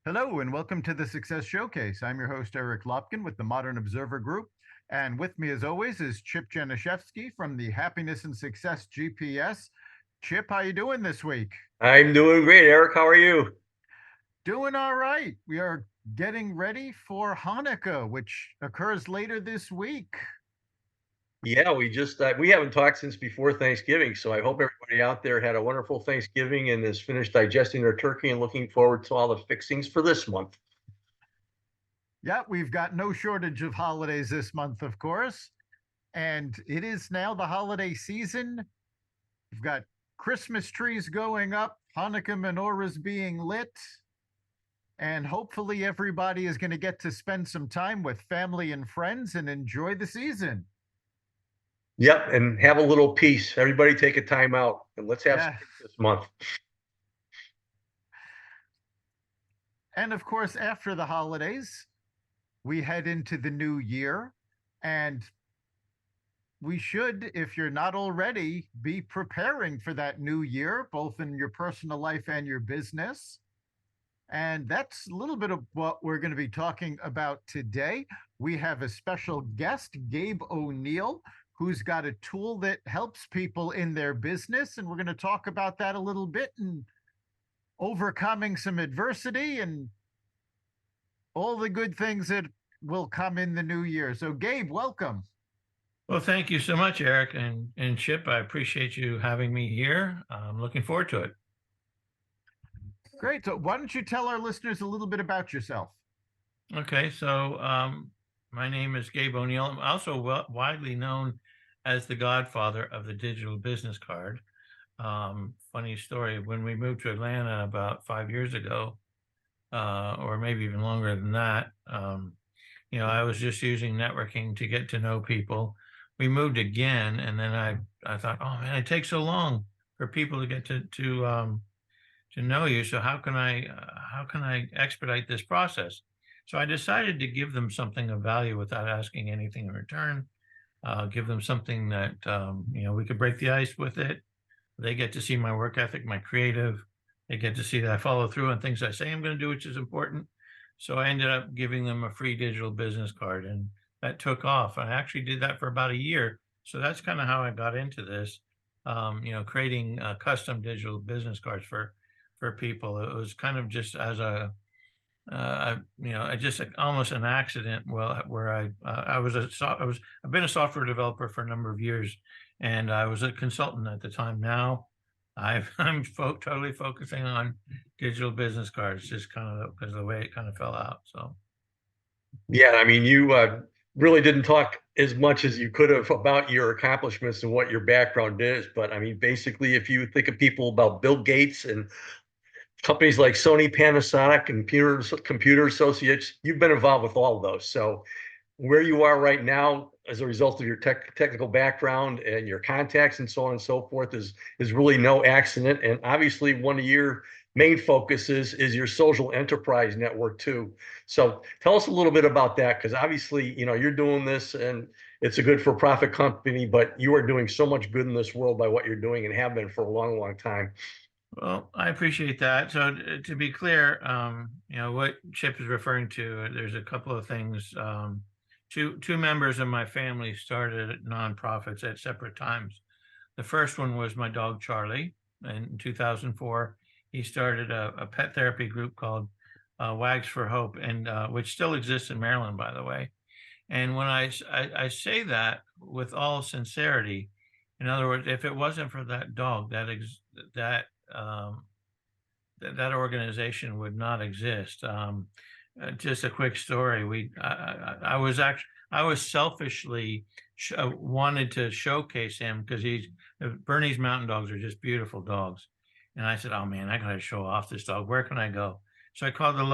Hello and welcome to the Success Showcase. I'm your host, Eric Lopkin with the Modern Observer Group. And with me, as always, is Chip Janiszewski from the Happiness and Success GPS. Chip, how you doing this week? I'm doing great, Eric. How are you? Doing all right. We are getting ready for Hanukkah, which occurs later this week. Yeah, we haven't talked since before Thanksgiving, so I hope everybody out there had a wonderful Thanksgiving and is finished digesting their turkey and looking forward to all the fixings for this month. Yeah, we've got no shortage of holidays this month, of course. And it is now the holiday season. We've got Christmas trees going up, Hanukkah menorahs being lit, and hopefully everybody is going to get to spend some time with family and friends and enjoy the season. Yep, and have a little peace. Everybody take a time out and let's have some Yeah. peace this month. And of course, after the holidays, we head into the new year. And we should, if you're not already, be preparing for that new year, both in your personal life and your business. And that's a little bit of what we're going to be talking about today. We have a special guest, Gabe O'Neil, who's got a tool that helps people in their business. And we're going to talk about that a little bit and overcoming some adversity and all the good things that will come in the new year. So, Gabe, welcome. Well, thank you so much, Eric and Chip. I appreciate you having me here. I'm looking forward to it. Great. So, why don't you tell our listeners a little bit about yourself? Okay, so my name is Gabe O'Neil. I'm also widely known as the godfather of the digital business card. Funny story, when we moved to Atlanta about 5 years ago, or maybe even longer than that, I was just using networking to get to know people. We moved again, and then I thought, oh man, it takes so long for people to get to know you. So how can I expedite this process? So I decided to give them something of value without asking anything in return. Give them something that we could break the ice with it. They get to see my work ethic, my creative. They get to see that I follow through on things I say I'm going to do, which is important. So I ended up giving them a free digital business card, and that took off. I actually did that for about a year. So that's kind of how I got into this, creating custom digital business cards for people. It was kind of just as I just almost an accident. Well, where I've been a software developer for a number of years, and I was a consultant at the time. Now, I'm totally focusing on digital business cards, just kind of because of the way it kind of fell out. So, Yeah, I mean, you really didn't talk as much as you could have about your accomplishments and what your background is. But I mean, basically, if you think of people about Bill Gates and companies like Sony, Panasonic, and Computer Associates, you've been involved with all of those. So where you are right now as a result of your technical background and your contacts and so on and so forth is really no accident. And obviously one of your main focuses is your social enterprise network too. So tell us a little bit about that, because obviously, you're doing this and it's a good for profit company, but you are doing so much good in this world by what you're doing and have been for a long, long time. well, I appreciate that. So to be clear, what Chip is referring to, there's a couple of things. Two members of my family started nonprofits at separate times. The first one was my dog Charlie. In 2004, he started a pet therapy group called Wags for Hope, and which still exists in Maryland, by the way. And when I say that with all sincerity, in other words, if it wasn't for that dog, that um, that organization would not exist. Just a quick story. I was selfishly wanted to showcase him because Bernese Mountain Dogs are just beautiful dogs, and I said, "Oh man, I got to show off this dog. Where can I go?" So I called the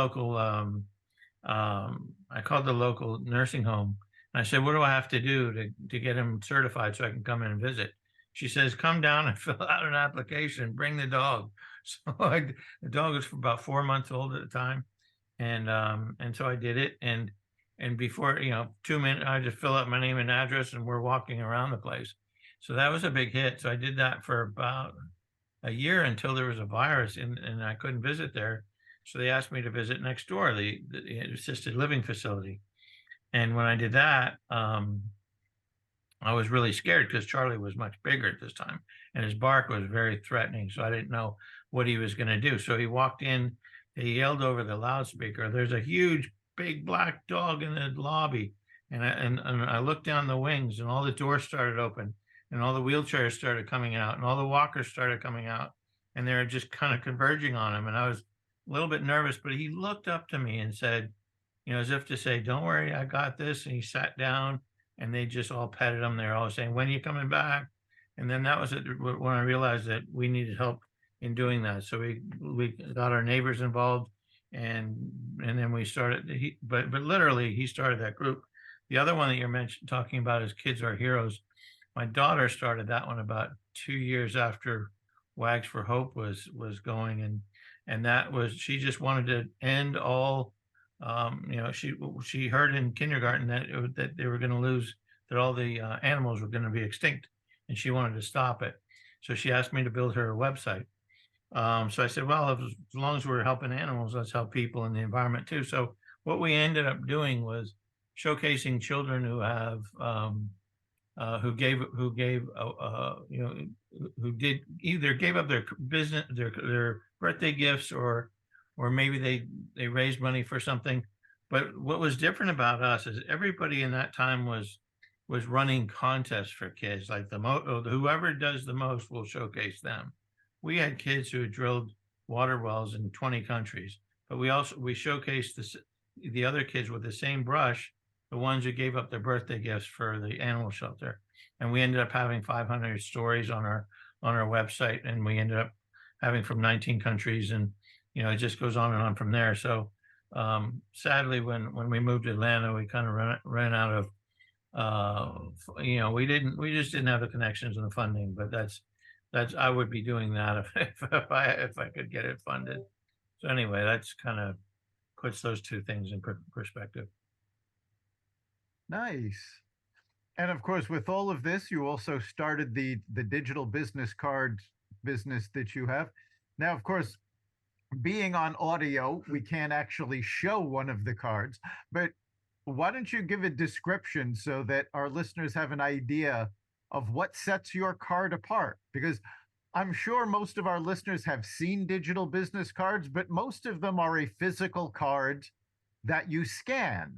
local nursing home, and I said, "What do I have to do to get him certified so I can come in and visit?" She says, "Come down and fill out an application. Bring the dog." So the dog was about 4 months old at the time, and so I did it, and before 2 minutes, I just fill out my name and address, and we're walking around the place. So that was a big hit. So I did that for about a year until there was a virus, and I couldn't visit there. So they asked me to visit next door, the assisted living facility. And when I did that, I was really scared because Charlie was much bigger at this time and his bark was very threatening. So I didn't know what he was going to do. So he walked in, he yelled over the loudspeaker, "There's a huge, big black dog in the lobby." And I looked down the wings and all the doors started open and all the wheelchairs started coming out and all the walkers started coming out and they were just kind of converging on him. And I was a little bit nervous, but he looked up to me and said, as if to say, "Don't worry, I got this." And he sat down and they just all petted him. They're all saying, "When are you coming back?" And then that was it when I realized that we needed help in doing that. So we got our neighbors involved and then we started but literally he started that group. The other one that you're talking about is Kids Are Heroes. My daughter started that one about 2 years after Wags for Hope was going, and that was, she just wanted to end all she heard in kindergarten that they were going to lose, that all the animals were going to be extinct, and she wanted to stop it. So she asked me to build her a website. So I said, well, as long as we're helping animals, let's help people in the environment too. So what we ended up doing was showcasing children who have who did either gave up their business, their birthday gifts, or maybe they raised money for something. But what was different about us is everybody in that time was running contests for kids, like whoever does the most will showcase them. We had kids who had drilled water wells in 20 countries, but we showcased the other kids with the same brush, the ones who gave up their birthday gifts for the animal shelter. And we ended up having 500 stories on our website, and we ended up having from 19 countries, and it just goes on and on from there. So sadly, when we moved to Atlanta, we kind of ran out of we just didn't have the connections and the funding. But that's I would be doing that if I could get it funded. So anyway, that's kind of puts those two things in perspective. Nice. And of course, with all of this, you also started the digital business card business that you have. Now, of course, being on audio, we can't actually show one of the cards, but why don't you give a description so that our listeners have an idea of what sets your card apart? Because I'm sure most of our listeners have seen digital business cards, but most of them are a physical card that you scan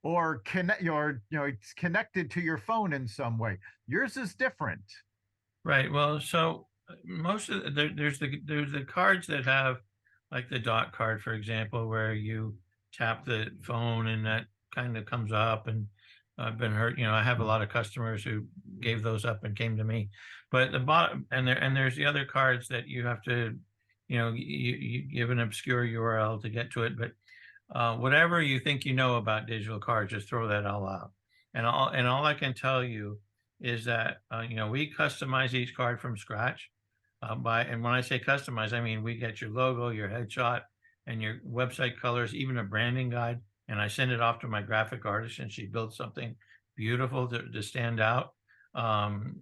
or it's connected to your phone in some way. Yours is different. Right. Well, so most of there's the cards that have, like the dot card, for example, where you tap the phone and that kind of comes up. And I've been hurt. I have a lot of customers who gave those up and came to me. But the bottom, and there's the other cards that you have to, you give an obscure URL to get to it. But whatever you think about digital cards, just throw that all out. And all I can tell you is that we customize each card from scratch. And when I say customize, I mean we get your logo, your headshot, and your website colors, even a branding guide. And I send it off to my graphic artist, and she builds something beautiful to stand out. And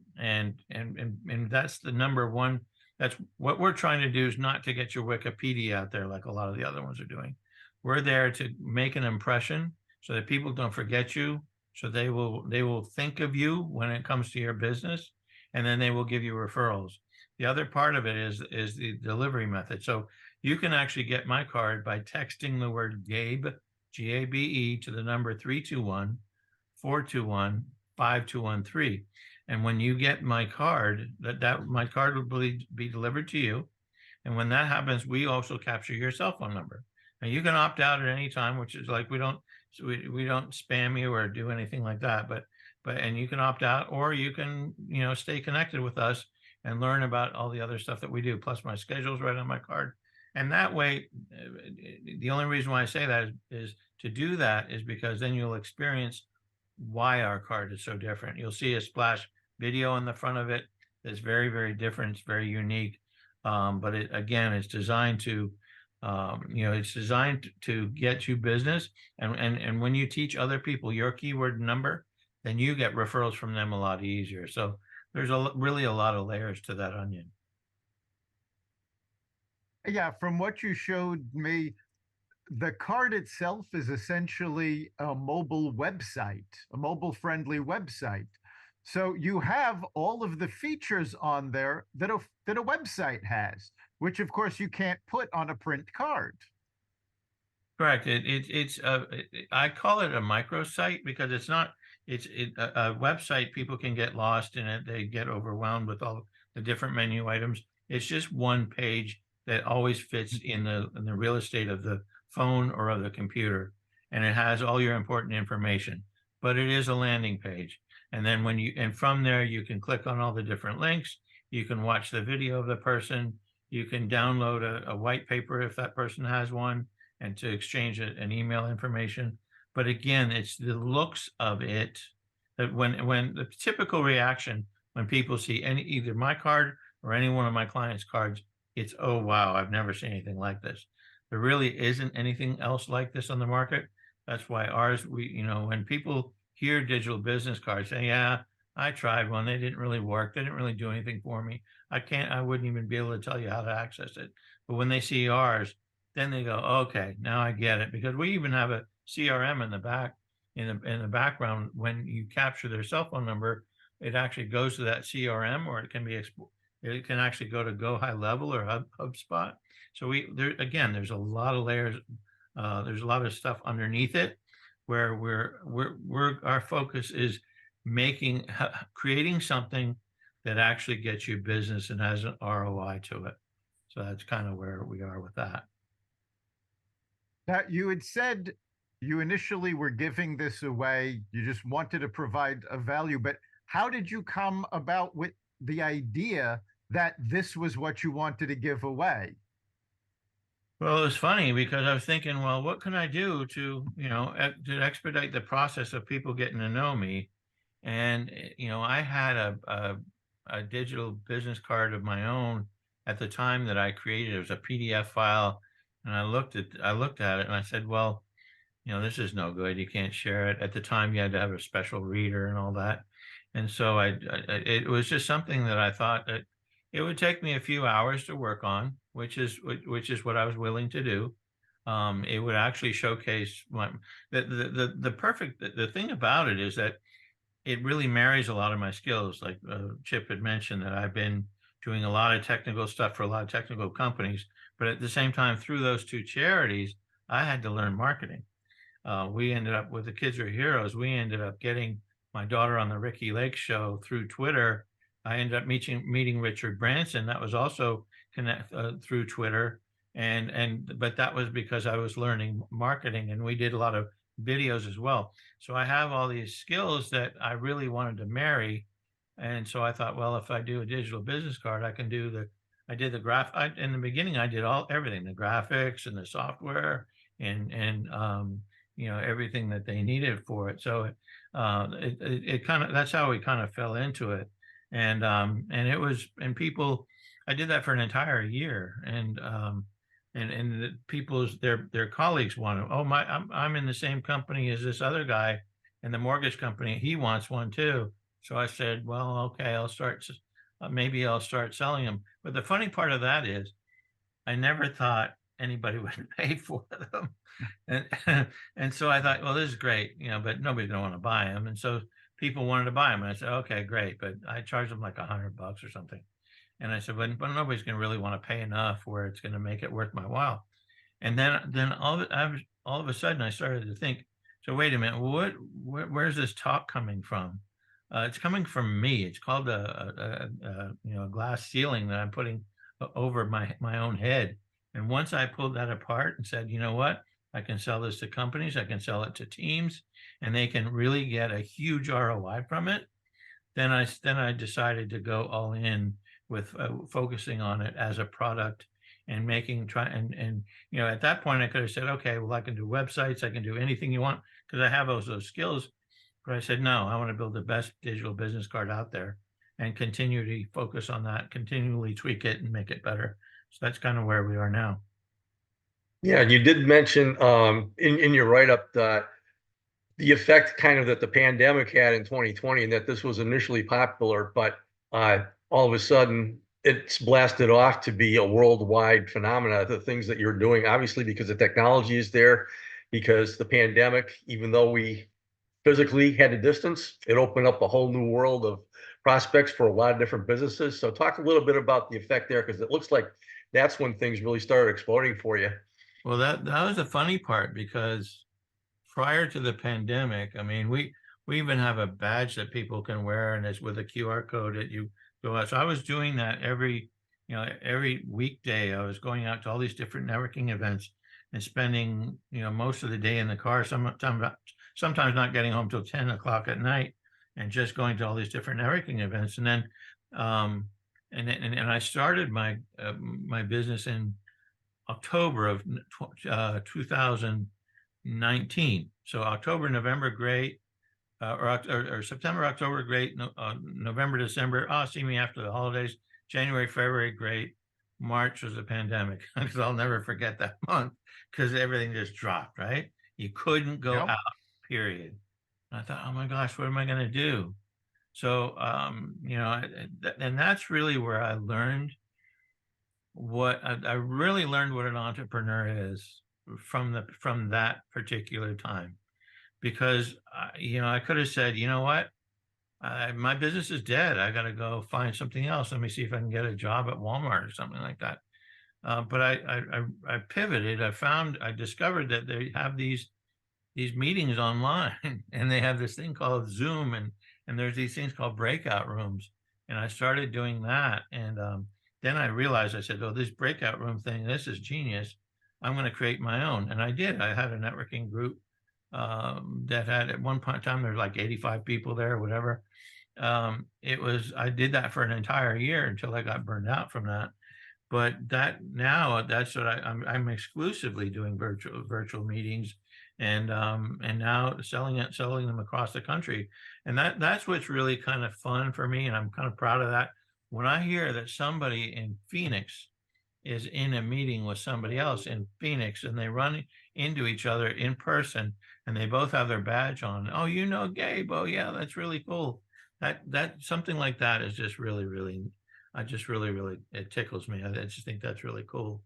that's the number one. That's what we're trying to do, is not to get your Wikipedia out there like a lot of the other ones are doing. We're there to make an impression so that people don't forget you. So they will think of you when it comes to your business, and then they will give you referrals. The other part of it is the delivery method. So you can actually get my card by texting the word Gabe, Gabe, to the number 321-421-5213. And when you get my card, my card will be delivered to you. And when that happens, we also capture your cell phone number. Now you can opt out at any time, which is like we don't spam you or do anything like that. But and you can opt out, or you can stay connected with us and learn about all the other stuff that we do. Plus my schedule's right on my card. And that way, the only reason why I say that is to do that is because then you'll experience why our card is so different. You'll see a splash video in the front of it that's very, very different. It's very unique. But it's designed to, it's designed to get you business. And when you teach other people your keyword number, then you get referrals from them a lot easier. So there's really a lot of layers to that onion. Yeah, from what you showed me, the card itself is essentially a mobile website, a mobile friendly website. So you have all of the features on there that a website has, which of course you can't put on a print card. Correct. I call it a microsite because it's not, a website, people can get lost in it. They get overwhelmed with all the different menu items. It's just one page that always fits in the real estate of the phone or of the computer. And it has all your important information, but it is a landing page. And then and from there, you can click on all the different links. You can watch the video of the person. You can download a white paper if that person has one, and to exchange an email information. But again, it's the looks of it that when the typical reaction when people see either my card or any one of my clients' cards, it's, oh wow, I've never seen anything like this. There really isn't anything else like this on the market. That's why ours, when people hear digital business cards, say, yeah, I tried one, they didn't really work, they didn't really do anything for me. I wouldn't even be able to tell you how to access it. But when they see ours, then they go, okay, now I get it, because we even have a CRM in the back, in the background. When you capture their cell phone number, it actually goes to that CRM, or it can actually go to Go High Level or HubSpot. So there's a lot of layers. There's a lot of stuff underneath it, where our focus is creating something that actually gets you business and has an ROI to it. So that's kind of where we are with that. Now, you had said you initially were giving this away, you just wanted to provide a value, but how did you come about with the idea that this was what you wanted to give away? Well, it was funny because I was thinking, well, what can I do to, to expedite the process of people getting to know me? And, I had a digital business card of my own at the time that I created. It was a PDF file. And I looked at it and I said, well, this is no good. You can't share it. At the time, you had to have a special reader and all that. And so it was just something that I thought that it would take me a few hours to work on, which is what I was willing to do. It would actually showcase the thing about it is that it really marries a lot of my skills. Like Chip had mentioned, that I've been doing a lot of technical stuff for a lot of technical companies, but at the same time, through those two charities, I had to learn marketing. We ended up with the Kids Are Heroes. We ended up getting my daughter on the Ricky Lake show through Twitter. I ended up meeting Richard Branson. That was also through Twitter. But that was because I was learning marketing, and we did a lot of videos as well. So I have all these skills that I really wanted to marry. And so I thought, well, if I do a digital business card, I did in the beginning, I did everything, the graphics and the software and everything that they needed for it. So it kind of, that's how we kind of fell into it. And people, I did that for an entire year. And the people's their colleagues want to, I'm in the same company as this other guy in the mortgage company, he wants one too. So I said, well, okay, maybe I'll start selling them. But the funny part of that is I never thought anybody would pay for them. And so I thought, well, this is great, but nobody's gonna want to buy them. And so people wanted to buy them, and I said, okay, great, but I charged them like $100 or something. And I said, but nobody's going to really want to pay enough where it's going to make it worth my while. And then all of a sudden I started to think, so wait a minute, where's this talk coming from? It's coming from me. It's called a glass ceiling that I'm putting over my own head. And once I pulled that apart and said, you know what, I can sell this to companies, I can sell it to teams, and they can really get a huge ROI from it. Then I decided to go all in with focusing on it as a product and at that point I could have said, okay, well, I can do websites, I can do anything you want because I have those skills. But I said, no, I want to build the best digital business card out there and continue to focus on that, continually tweak it and make it better. So that's kind of where we are now. Yeah, and you did mention in your write-up that the effect kind of that the pandemic had in 2020, and that this was initially popular, but all of a sudden it's blasted off to be a worldwide phenomena. The things that you're doing, obviously, because the technology is there, because the pandemic, even though we physically had a distance, it opened up a whole new world of prospects for a lot of different businesses. So talk a little bit about the effect there, because it looks like that's when things really started exploding for you. Well, that was the funny part, because prior to the pandemic, I mean, we even have a badge that people can wear, and it's with a QR code that you go out. So I was doing that every weekday. I was going out to all these different networking events and spending, most of the day in the car, sometimes not getting home till 10 o'clock at night, and just going to all these different networking events. And then, and I started my business in October of 2019. So October, November, great. Or September, October, great. November, December, see me after the holidays. January, February, great. March was the pandemic, because I'll never forget that month, because everything just dropped, right? You couldn't go Yep. out, period. And I thought, oh my gosh, what am I going to do? So, and that's really where I learned I really learned what an entrepreneur is from that particular time. Because I could have said, you know what, my business is dead, I got to go find something else, let me see if I can get a job at Walmart or something like that. But I pivoted. I discovered that they have these meetings online, and they have this thing called Zoom, and there's these things called breakout rooms, and I started doing that. And then I realized, I said, oh, this breakout room thing, this is genius, I'm going to create my own. And I did. I had a networking group that had, at one point in time, there's like 85 people there, whatever. I did that for an entire year until I got burned out from that. But that's what I'm exclusively doing virtual meetings, and now selling them across the country. And that's what's really kind of fun for me, and I'm kind of proud of that. When I hear that somebody in Phoenix is in a meeting with somebody else in Phoenix, and they run into each other in person, and they both have their badge on. Oh, Gabe. Oh, yeah, that's really cool. That something like that is just really, really, it tickles me. I just think that's really cool.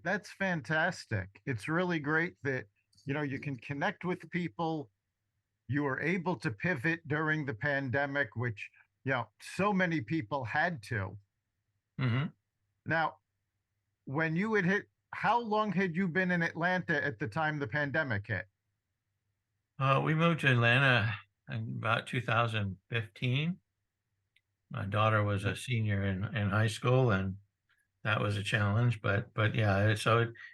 That's fantastic. It's really great that, you can connect with people. You were able to pivot during the pandemic, which, so many people had to. Mm-hmm. Now, when you had hit, how long had you been in Atlanta at the time the pandemic hit? We moved to Atlanta in about 2015. My daughter was a senior in high school, and that was a challenge. But yeah,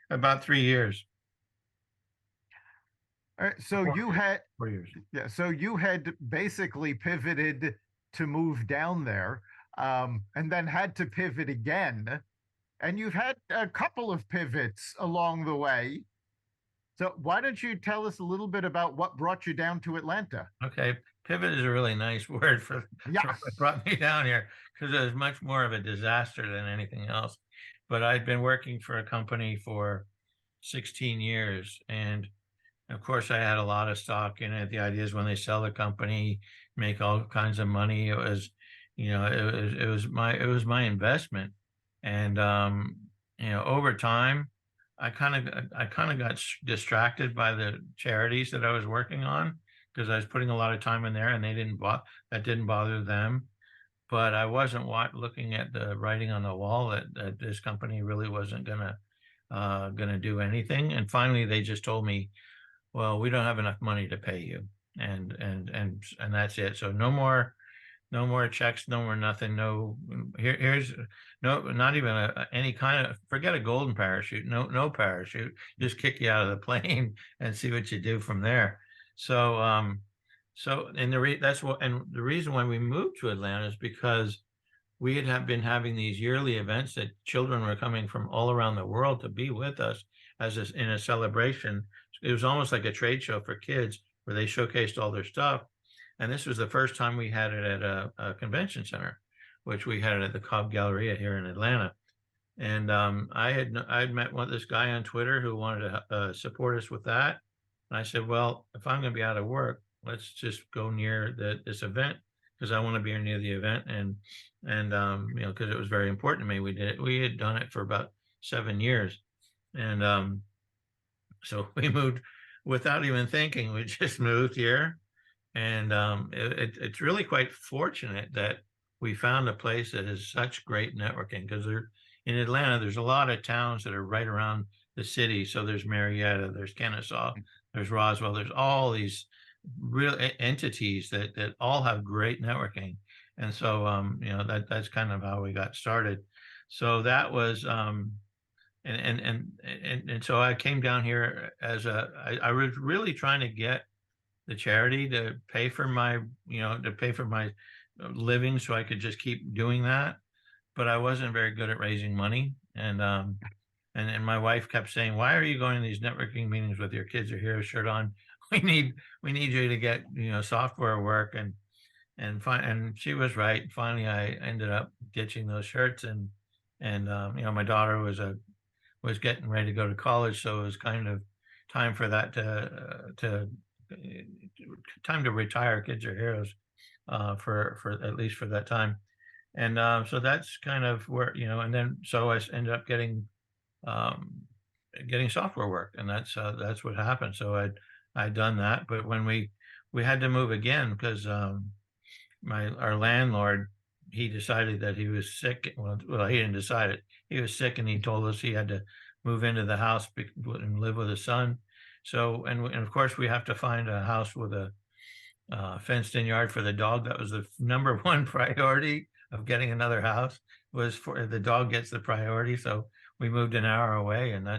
about 3 years. All right, so 4 years. Yeah, so you had basically pivoted to move down there, and then had to pivot again. And you've had a couple of pivots along the way. So why don't you tell us a little bit about what brought you down to Atlanta? Okay, pivot is a really nice word for Yeah. what brought me down here, because it was much more of a disaster than anything else. But I'd been working for a company for 16 years, and of course I had a lot of stock in it. The idea is when they sell the company, make all kinds of money. It was, it was my investment, and over time, I kind of got distracted by the charities that I was working on, because I was putting a lot of time in there, and that didn't bother them. But I wasn't looking at the writing on the wall that this company really wasn't gonna do anything. And finally, they just told me, well, we don't have enough money to pay you, and that's it. So no more checks, no more nothing. No, here's no, not even any kind of, forget a golden parachute. No parachute. Just kick you out of the plane and see what you do from there. So, and the reason why we moved to Atlanta is because we had been having these yearly events that children were coming from all around the world to be with us in a celebration. It was almost like a trade show for kids, where they showcased all their stuff. And this was the first time we had it at a convention center, which we had it at the Cobb Galleria here in Atlanta. And I had met this guy on Twitter who wanted to support us with that. And I said, well, if I'm going to be out of work, let's just go near this event, because I want to be near the event, and you know, because it was very important to me. We had done it for about 7 years, and so we moved without even thinking. We just moved here, and it's really quite fortunate that we found a place that has such great networking, because in Atlanta, there's a lot of towns that are right around the city. So there's Marietta, there's Kennesaw, there's Roswell, there's all these real entities that all have great networking. And so you know, that's kind of how we got started. So that was and so I came down here as I was really trying to get the charity to pay for my, you know, to pay for my living so I could just keep doing that. But I wasn't very good at raising money. And my wife kept saying, "Why are you going to these networking meetings with your Kids Are Heroes shirt on? We need you to get, you know, software work." And she was right. Finally, I ended up ditching those shirts, and you know, my daughter was getting ready to go to college, so it was kind of time for that to time to retire Kids Are Heroes, for at least for that time. And so that's kind of where, you know, and then so I ended up um, getting software work, and that's what happened. So I'd done that, but when we had to move again because our landlord, he decided that he was sick. Well, he didn't decide it. He was sick, and he told us he had to move into the house and live with his son. So, and of course, we have to find a house with a fenced-in yard for the dog. That was the number one priority of getting another house, was for the dog gets the priority. So we moved an hour away, and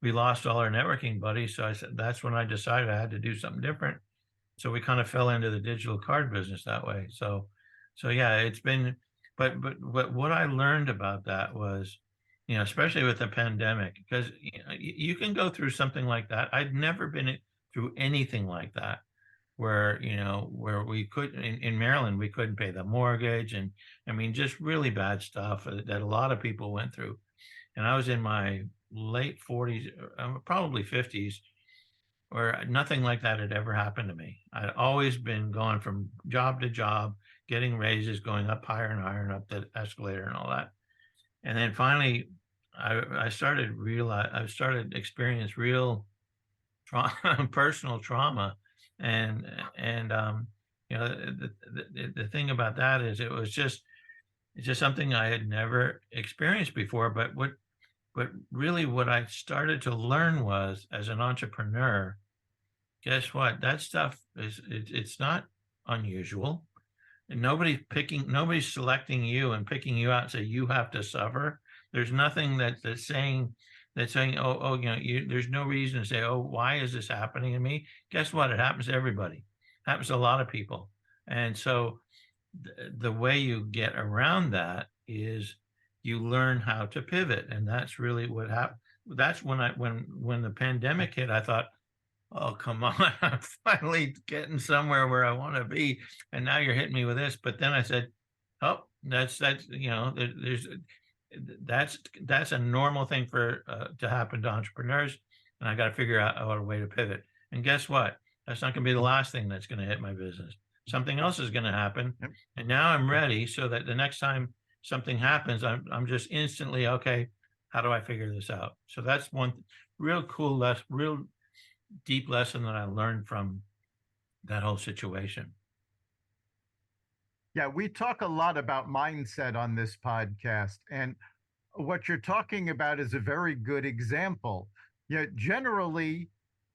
we lost all our networking buddies. So I said, that's when I decided I had to do something different. So we kind of fell into the digital card business that way. So yeah, it's been, but what I learned about that was, you know, especially with the pandemic, because you know, you can go through something like that. I'd never been through anything like that, where, you know, where we couldn't, in Maryland, we couldn't pay the mortgage, and I mean, just really bad stuff that a lot of people went through. And I was in my late 40s, probably 50s, where nothing like that had ever happened to me. I'd always been going from job to job, getting raises, going up higher and higher and up the escalator and all that. And then finally, I started experience real personal trauma, and you know, the thing about that is it's just something I had never experienced before. But really what I started to learn was, as an entrepreneur, guess what? That stuff it's not unusual. And nobody's selecting you and picking you out and say you have to suffer. There's nothing that's saying, oh, you know, there's no reason to say, oh, why is this happening to me? Guess what? It happens to everybody. It happens to a lot of people. And so the way you get around that is you learn how to pivot. And that's really what happened. That's when the pandemic hit, I thought, oh, come on, I'm finally getting somewhere where I want to be. And now you're hitting me with this. But then I said, oh, that's, you know, that's a normal thing for to happen to entrepreneurs. And I got to figure out a way to pivot. And guess what? That's not going to be the last thing that's going to hit my business. Something else is going to happen. Yep. And now I'm ready, so that the next time something happens, I'm just instantly, okay, how do I figure this out? So that's one real cool real deep lesson that I learned from that whole situation. Yeah, we talk a lot about mindset on this podcast, and what you're talking about is a very good example. Yeah, generally,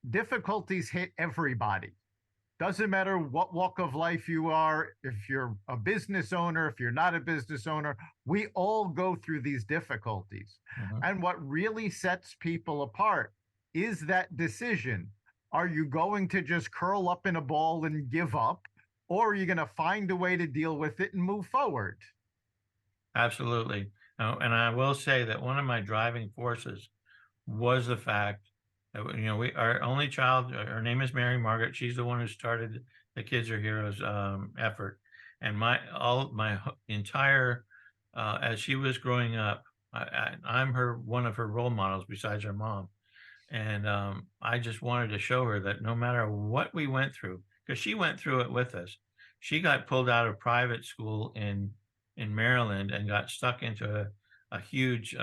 difficulties hit everybody. Doesn't matter what walk of life you are, if you're a business owner, if you're not a business owner, we all go through these difficulties. Mm-hmm. And what really sets people apart is that decision. Are you going to just curl up in a ball and give up, or are you going to find a way to deal with it and move forward? Absolutely. And I will say that one of my driving forces was the fact that, you know, our only child, her name is Mary Margaret. She's the one who started the Kids Are Heroes effort. And my entire, as she was growing up, I'm one of her role models besides her mom. And I just wanted to show her that no matter what we went through, because she went through it with us, she got pulled out of private school in Maryland and got stuck into a huge,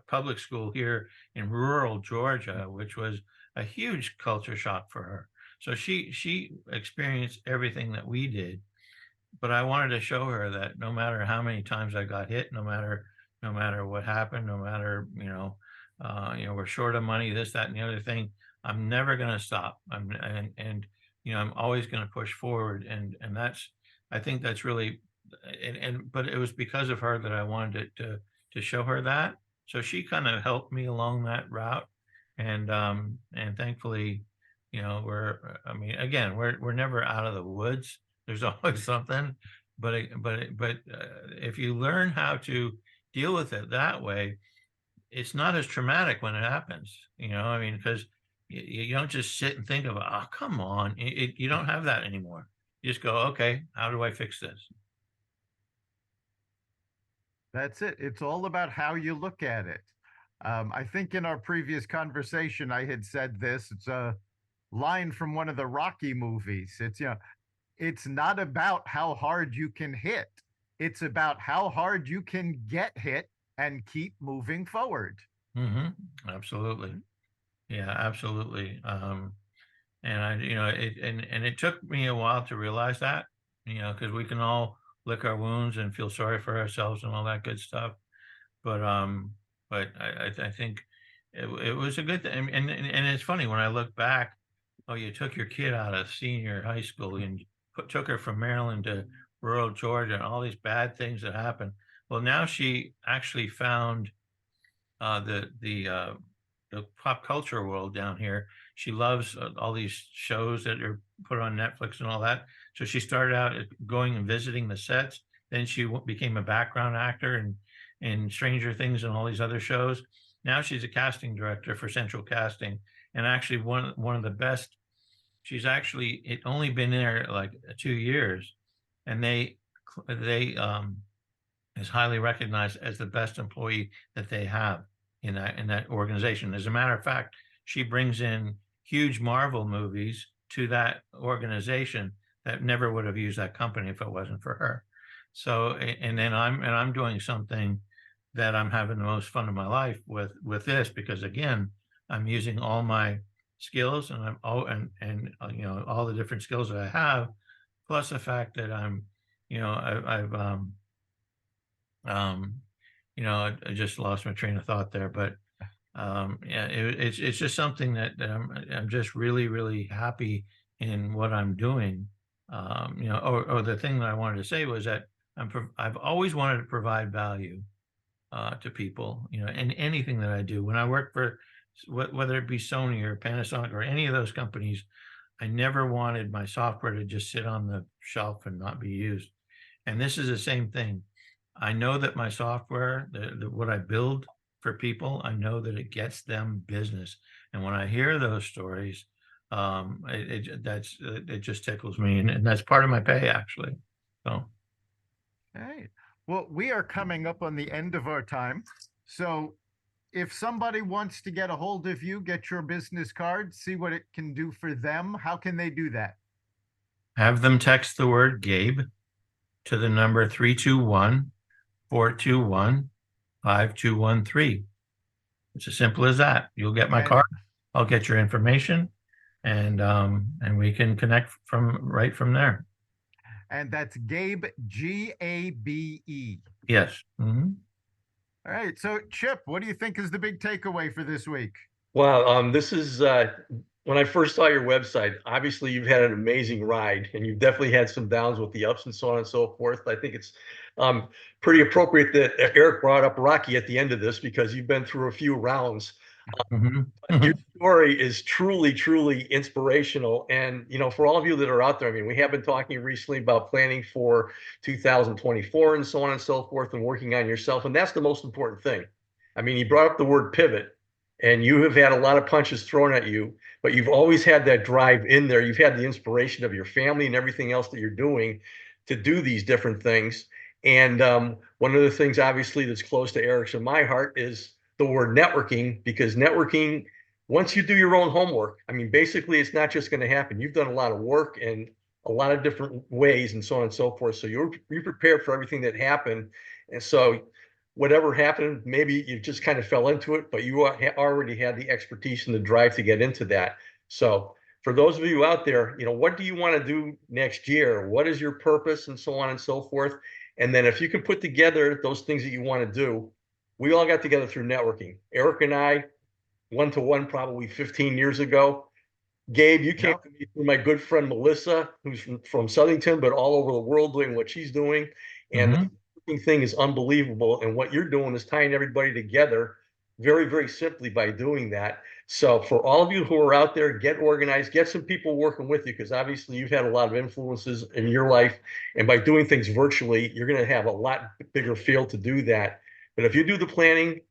public school here in rural Georgia, which was a huge culture shock for her. So she experienced everything that we did, but I wanted to show her that no matter how many times I got hit, no matter what happened, no matter we're short of money, this, that, and the other thing, I'm never going to stop. I'm always going to push forward, and that's, I think that's really, but it was because of her that I wanted to show her that. So she kind of helped me along that route, and thankfully, we're never out of the woods. There's always something, but if you learn how to deal with it that way, it's not as traumatic when it happens. Because you don't just sit and think of, oh, come on. You don't have that anymore. You just go, okay, how do I fix this? That's it. It's all about how you look at it. I think in our previous conversation, I had said this. It's a line from one of the Rocky movies. It's not about how hard you can hit. It's about how hard you can get hit and keep moving forward. Absolutely. Yeah, absolutely. And it took me a while to realize that, because we can all lick our wounds and feel sorry for ourselves and all that good stuff. But I think it was a good thing. And it's funny when I look back, oh, you took your kid out of senior high school and took her from Maryland to rural Georgia and all these bad things that happened. Well, now she actually found the pop culture world down here. She loves all these shows that are put on Netflix and all that. So she started out going and visiting the sets. Then she became a background actor in Stranger Things and all these other shows. Now she's a casting director for Central Casting, and actually one of the best. She's actually only been there like 2 years, and they is highly recognized as the best employee that they have in that organization. As a matter of fact, she brings in huge Marvel movies to that organization that never would have used that company if it wasn't for her. So, and then I'm doing something that I'm having the most fun of my life with this, because again, I'm using all my skills and all the different skills that I have, plus the fact that I just lost my train of thought there, but it's just something that I'm just really, really happy in what I'm doing. Or the thing that I wanted to say was that I've always wanted to provide value to people, in anything that I do. When I work for, whether it be Sony or Panasonic or any of those companies, I never wanted my software to just sit on the shelf and not be used. And this is the same thing. I know that my software, what I build for people, I know that it gets them business. And when I hear those stories, it just tickles me, and that's part of my pay, actually. So, hey, well, we are coming up on the end of our time. So if somebody wants to get a hold of you, get your business card, see what it can do for them, how can they do that? have them text the word Gabe to the number 321-421-5213. It's as simple as that. You'll get my card. I'll get your information, and we can connect right from there. And that's Gabe, Gabe. Yes. All right. So, Chip, what do you think is the big takeaway for this week? Wow, this is when I first saw your website. Obviously, you've had an amazing ride, and you've definitely had some downs with the ups and so on and so forth. I think it's pretty appropriate that Eric brought up Rocky at the end of this, because you've been through a few rounds. Your story is truly, truly inspirational. And, for all of you that are out there, I mean, we have been talking recently about planning for 2024 and so on and so forth, and working on yourself. And that's the most important thing. I mean, you brought up the word pivot, and you have had a lot of punches thrown at you, but you've always had that drive in there. You've had the inspiration of your family and everything else that you're doing to do these different things. And one of the things, obviously, that's close to Eric's and my heart is the word networking, because networking, once you do your own homework, I mean, basically, it's not just going to happen. You've done a lot of work, and a lot of different ways and so on and so forth. So you're prepared for everything that happened. And so whatever happened, maybe you just kind of fell into it, but you already had the expertise and the drive to get into that. So for those of you out there, what do you want to do next year? What is your purpose and so on and so forth? And then if you can put together those things that you want to do, we all got together through networking. Eric and I, one-to-one probably 15 years ago. Gabe, you came to me through my good friend Melissa, who's from Southington, but all over the world doing what she's doing. And the networking thing is unbelievable. And what you're doing is tying everybody together very, very simply by doing that. So for all of you who are out there, get organized, get some people working with you, because obviously you've had a lot of influences in your life. And by doing things virtually, you're going to have a lot bigger field to do that. But if you do the planning,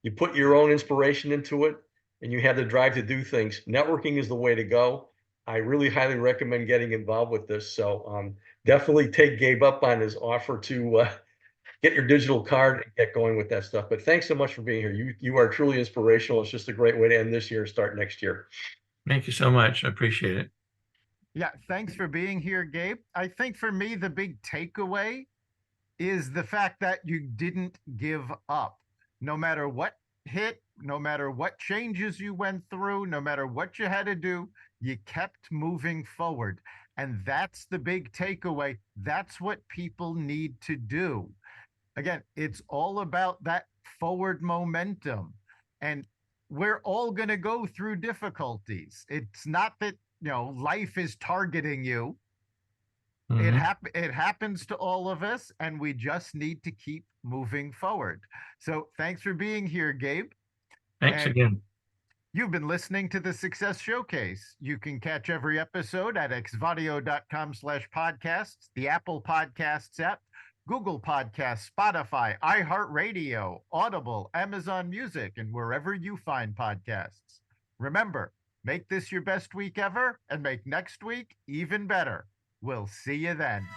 you put your own inspiration into it, and you have the drive to do things, networking is the way to go. I really highly recommend getting involved with this. So definitely take Gabe up on his offer to get your digital card and get going with that stuff. But thanks so much for being here. You are truly inspirational. It's just a great way to end this year and start next year. Thank you so much. I appreciate it. Yeah, thanks for being here, Gabe. I think for me, the big takeaway is the fact that you didn't give up. No matter what hit, no matter what changes you went through, no matter what you had to do, you kept moving forward. And that's the big takeaway. That's what people need to do. Again, it's all about that forward momentum. And we're all going to go through difficulties. It's not that, life is targeting you. It happens to all of us, and we just need to keep moving forward. So thanks for being here, Gabe. Thanks again. You've been listening to the Success Showcase. You can catch every episode at xvadio.com/podcasts, the Apple Podcasts app, Google Podcasts, Spotify, iHeartRadio, Audible, Amazon Music, and wherever you find podcasts. Remember, make this your best week ever and make next week even better. We'll see you then.